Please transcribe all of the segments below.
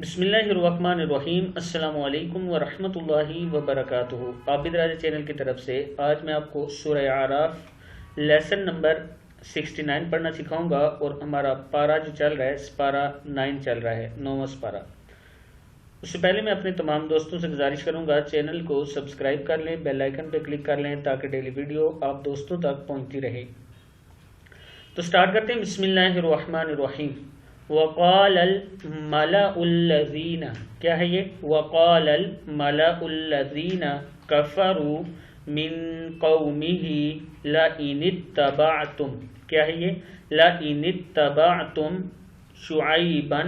بسم اللہ الرحمن الرحیم۔ السلام علیکم ورحمۃ اللہ وبرکاتہ۔ عابد راجہ چینل کی طرف سے آج میں آپ کو سورہ اعراف لیسن نمبر 69 پڑھنا سکھاؤں گا، اور ہمارا پارہ جو چل رہا ہے سپارہ 9 چل رہا ہے، 9واں سپارہ۔ اس سے پہلے میں اپنے تمام دوستوں سے گزارش کروں گا چینل کو سبسکرائب کر لیں، بیل آئیکن پہ کلک کر لیں تاکہ ڈیلی ویڈیو آپ دوستوں تک پہنچتی رہے۔ تو سٹارٹ کرتے ہیں۔ بسم اللہ الرحمن الرحیم۔ وقال الملأ الذین، کیا ہے یہ؟ وقال الملأ الذین کفروا من قومه لئن اتبعتم، کیا ہے یہ؟ لئن اتبعتم شعیبا،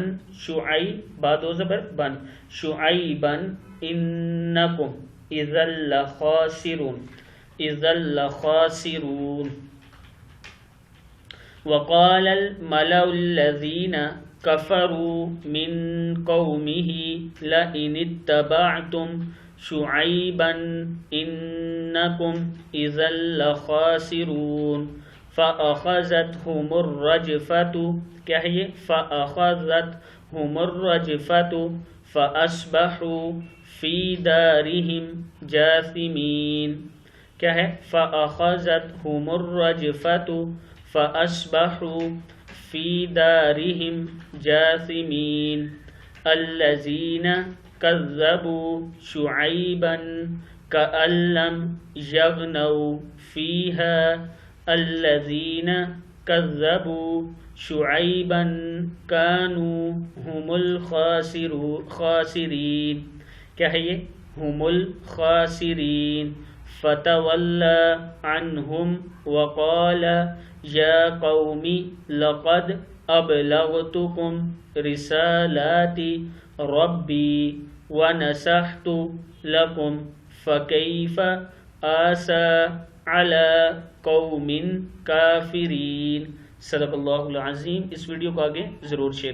شعیب با دو زبر بن، شعیبا انکم اذا لخاسرون، اذا لخاسرون۔ وقال الملأ الذين كفروا من قومه لئن اتبعتم شعيبا إنكم إذا لخاسرون فأخذتهم الرجفة، کیا ہے یہ؟ فأخذتهم الرجفة فأصبحوا في دارهم جاثمين، کیا ہے؟ فأخذتهم الرجفة فأصبحوا في دارهم جاثمين الذين كذبوا شعيبا كأن لم يغنوا فيها الذين كذبوا شعيبا كانوا هم الخاسرين، کیا ہے یہ؟ هم الخاسرين فتولى عنهم وقال یا قوم لقد ابلغتکم رسالات ربی ونصحت لکم فکیف آسى علی قوم کافرین۔ صدق اللہ العظیم۔ اس ویڈیو کو آگے ضرور شیئر کریں۔